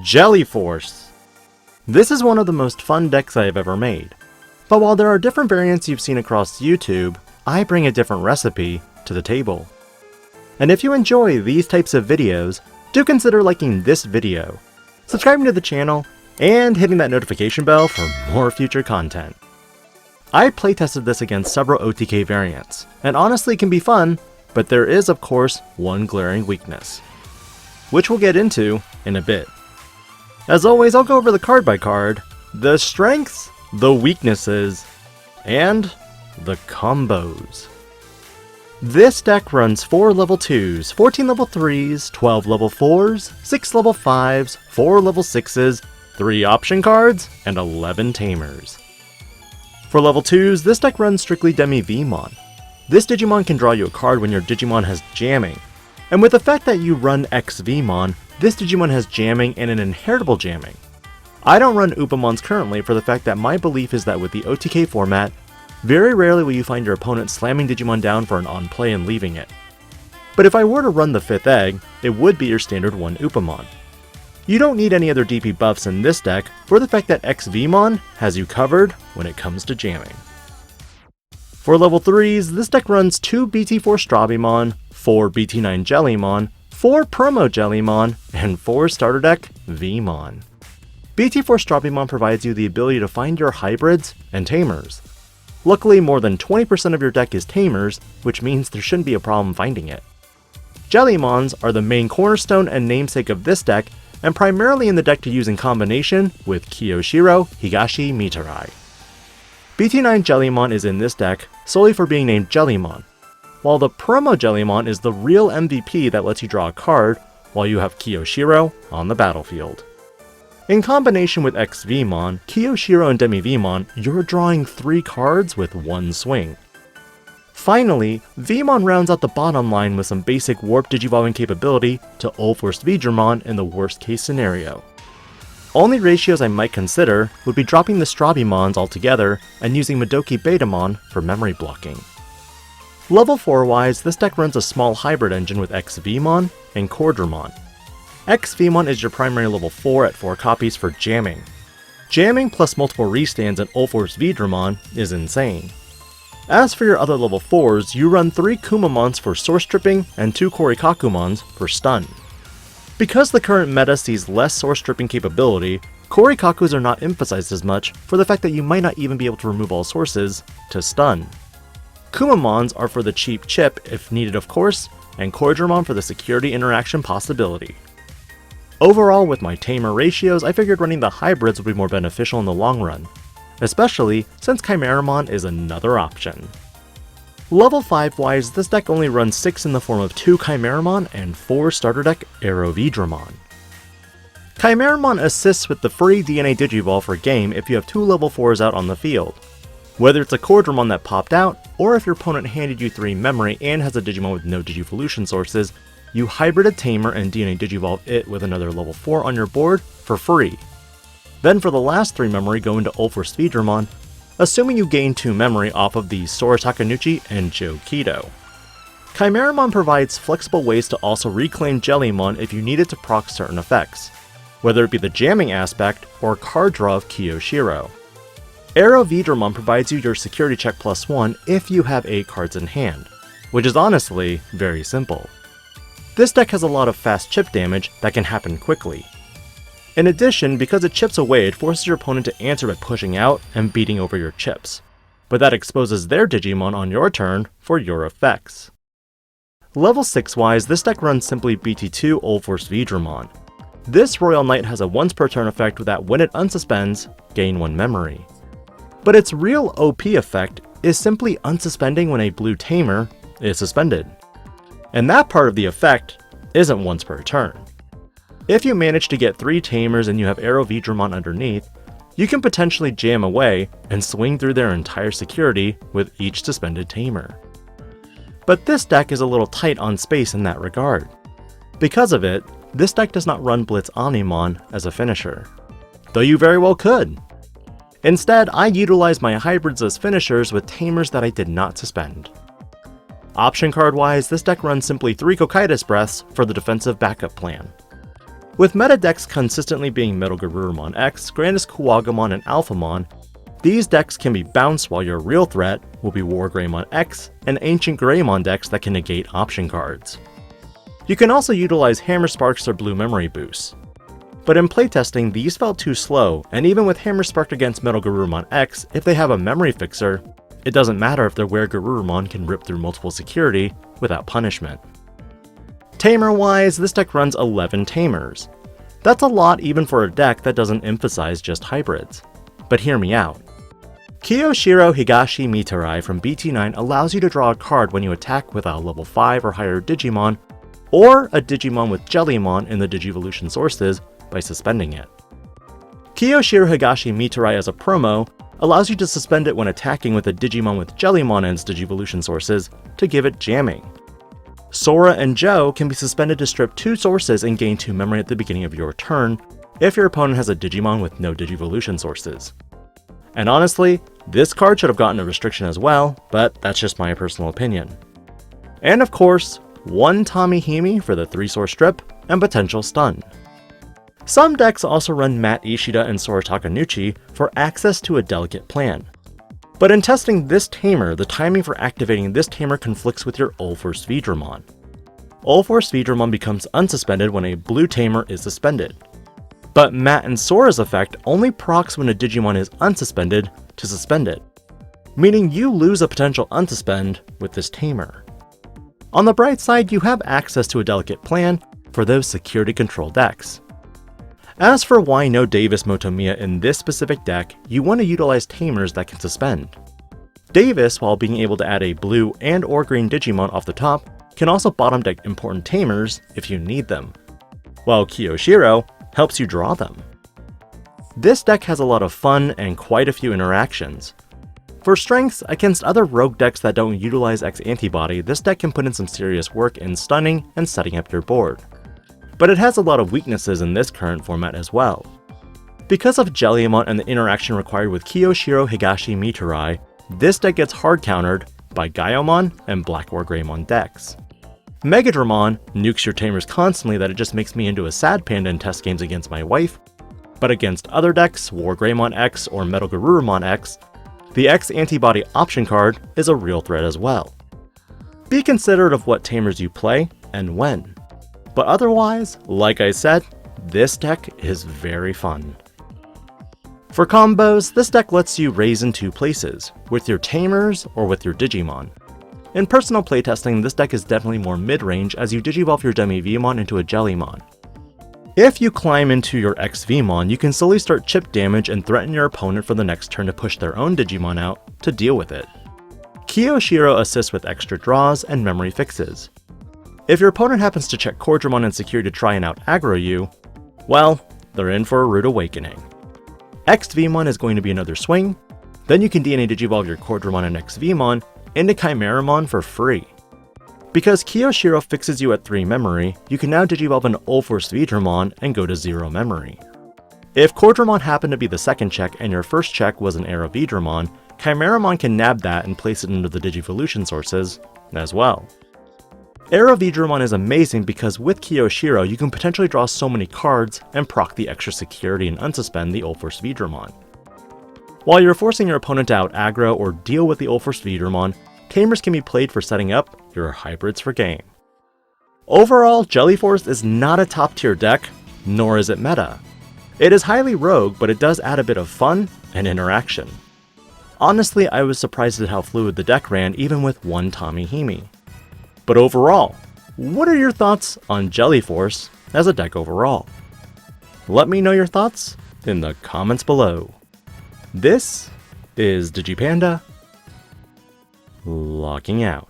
Jellyforce. This is one of the most fun decks I have ever made. But while there are different variants you've seen across YouTube, I bring a different recipe to the table. And if you enjoy these types of videos, do consider liking this video, subscribing to the channel, and hitting that notification bell for more future content. I playtested this against several OTK variants, and honestly it can be fun, but there is of course one glaring weakness, which we'll get into in a bit. As always, I'll go over the card by card, the strengths, the weaknesses, and the combos. This deck runs 4 level 2s, 14 level 3s, 12 level 4s, 6 level 5s, 4 level 6s, 3 option cards, and 11 Tamers. For level 2s, this deck runs strictly Demi-Vmon. This Digimon can draw you a card when your Digimon has jamming, and with the fact that you run X-Vmon, this Digimon has jamming and an inheritable jamming. I don't run Upamons currently for the fact that my belief is that with the OTK format, very rarely will you find your opponent slamming Digimon down for an on-play and leaving it. But if I were to run the 5th egg, it would be your standard 1 Upamon. You don't need any other DP buffs in this deck for the fact that X-Vmon has you covered when it comes to jamming. For level 3s, this deck runs 2 BT4 Strabimon, 4 BT9 Jellymon, 4 Promo Jellymon, and 4 starter deck Vmon. BT4 Strabimon provides you the ability to find your hybrids and Tamers. Luckily, more than 20% of your deck is Tamers, which means there shouldn't be a problem finding it. Jellymons are the main cornerstone and namesake of this deck, and primarily in the deck to use in combination with Kiyoshiro Higashi Mitarai. BT9 Jellymon is in this deck solely for being named Jellymon, while the Promo Jellymon is the real MVP that lets you draw a card while you have Kiyoshiro on the battlefield. In combination with X-Vmon, Kiyoshiro and Demi-Vmon, you're drawing 3 cards with 1 swing. Finally, Vmon rounds out the bottom line with some basic warp digivolving capability to Ulforce Vidramon in the worst case scenario. Only ratios I might consider would be dropping the Strabimons altogether and using Madoki Betamon for memory blocking. Level 4 wise, this deck runs a small hybrid engine with X-Vmon and Cordramon. X-Vmon is your primary level 4 at 4 copies for jamming. Jamming plus multiple restands in Ulforce Vidramon is insane. As for your other level 4s, you run 3 Kumamons for source stripping and 2 Korikakumons for stun. Because the current meta sees less source stripping capability, Korikakus are not emphasized as much for the fact that you might not even be able to remove all sources to stun. Kumamons are for the cheap chip if needed of course, and Cordramon for the security interaction possibility. Overall, with my Tamer ratios, I figured running the hybrids would be more beneficial in the long run, especially since Chimeramon is another option. Level 5 wise, this deck only runs 6 in the form of 2 Chimeramon and 4 starter deck Aerovidramon. Chimeramon assists with the free DNA Digivolve for game if you have 2 level 4s out on the field. Whether it's a Cordramon that popped out, or if your opponent handed you 3 memory and has a Digimon with no Digivolution sources, you hybrid a Tamer and DNA Digivolve it with another level 4 on your board for free. Then for the last 3 memory go into Ulforce Vidramon, assuming you gain 2 memory off of the Sora Takanuchi and Joe Kido. Chimeramon provides flexible ways to also reclaim Jellymon if you need it to proc certain effects, whether it be the jamming aspect or card draw of Kiyoshiro. Aerovidramon provides you your security check +1 if you have 8 cards in hand, which is honestly very simple. This deck has a lot of fast chip damage that can happen quickly. In addition, because it chips away, it forces your opponent to answer by pushing out and beating over your chips, but that exposes their Digimon on your turn for your effects. Level 6 wise, this deck runs simply BT2 Ulforce Vidramon. This Royal Knight has a once per turn effect that when it unsuspends, gain 1 memory. But its real OP effect is simply unsuspending when a blue Tamer is suspended. And that part of the effect isn't once per turn. If you manage to get 3 Tamers and you have Aerovidramon underneath, you can potentially jam away and swing through their entire security with each suspended Tamer. But this deck is a little tight on space in that regard. Because of it, this deck does not run Blitz Omnimon as a finisher, though you very well could. Instead, I utilize my hybrids as finishers with Tamers that I did not suspend. Option card wise, this deck runs simply 3 Cocytus Breaths for the defensive backup plan. With meta decks consistently being Metal Garurumon X, Grandis Kuwagamon, and Alphamon, these decks can be bounced while your real threat will be War Greymon X and Ancient Greymon decks that can negate option cards. You can also utilize Hammer Sparks or Blue Memory Boosts. But in playtesting, these felt too slow, and even with Hammer Spark against Metal Garurumon X, if they have a Memory Fixer, it doesn't matter if their Were Garurumon can rip through multiple security without punishment. Tamer-wise, this deck runs 11 Tamers. That's a lot even for a deck that doesn't emphasize just hybrids. But hear me out. Kiyoshiro Higashi Mitarai from BT9 allows you to draw a card when you attack with a level 5 or higher Digimon, or a Digimon with Jellymon in the Digivolution sources by suspending it. Kiyoshiro Higashi Mitarai as a promo allows you to suspend it when attacking with a Digimon with Jellymon and its Digivolution sources to give it jamming. Sora and Joe can be suspended to strip 2 sources and gain 2 memory at the beginning of your turn if your opponent has a Digimon with no Digivolution sources. And honestly, this card should have gotten a restriction as well, but that's just my personal opinion. And of course, 1 Tamihimi for the 3-source strip and potential stun. Some decks also run Matt Ishida and Sora Takanuchi for access to a delicate plan. But in testing this Tamer, the timing for activating this Tamer conflicts with your Ulforce Veedramon. Ulforce Veedramon becomes unsuspended when a blue Tamer is suspended. But Matt and Sora's effect only procs when a Digimon is unsuspended to suspend it, meaning you lose a potential unsuspend with this Tamer. On the bright side, you have access to a delicate plan for those security control decks. As for why no Davis Motomiya in this specific deck, you want to utilize Tamers that can suspend. Davis, while being able to add a blue and or green Digimon off the top, can also bottom deck important Tamers if you need them, while Kiyoshiro helps you draw them. This deck has a lot of fun and quite a few interactions. For strengths, against other rogue decks that don't utilize X-Antibody, this deck can put in some serious work in stunning and setting up your board. But it has a lot of weaknesses in this current format as well. Because of Jellymon and the interaction required with Kiyoshiro Higashi Mitarai, this deck gets hard countered by Gaiomon and Black War Greymon decks. Megadramon nukes your Tamers constantly that it just makes me into a sad panda in test games against my wife, but against other decks, War Greymon X or Metal Garurumon X, the X-Antibody option card is a real threat as well. Be considerate of what Tamers you play and when. But otherwise, like I said, this deck is very fun. For combos, this deck lets you raise in 2 places, with your Tamers or with your Digimon. In personal playtesting, this deck is definitely more mid-range as you Digivolve your Demi-Vmon into a Jellymon. If you climb into your X-Vmon, you can slowly start chip damage and threaten your opponent for the next turn to push their own Digimon out to deal with it. Kiyoshiro assists with extra draws and memory fixes. If your opponent happens to check Cordramon and security to try and out-aggro you, well, they're in for a rude awakening. X-Vmon is going to be another swing, then you can DNA Digivolve your Cordramon and X-Vmon into Chimeramon for free. Because Kiyoshiro fixes you at 3 memory, you can now Digivolve an Ulforce Veedramon and go to 0 memory. If Cordramon happened to be the second check and your first check was an Arrow Veedramon, Chimeramon can nab that and place it into the Digivolution sources as well. Arrow Veedramon is amazing because with Kiyoshiro you can potentially draw so many cards and proc the extra security and unsuspend the Ulforce Veedramon. While you're forcing your opponent to out aggro or deal with the Ulforce Veedramon, Tamers can be played for setting up your hybrids for game. Overall, Jellyforce is not a top tier deck, nor is it meta. It is highly rogue, but it does add a bit of fun and interaction. Honestly, I was surprised at how fluid the deck ran even with 1 Tamihimi. But overall, what are your thoughts on Jellyforce as a deck overall? Let me know your thoughts in the comments below. This is Digi-Panda, logging out.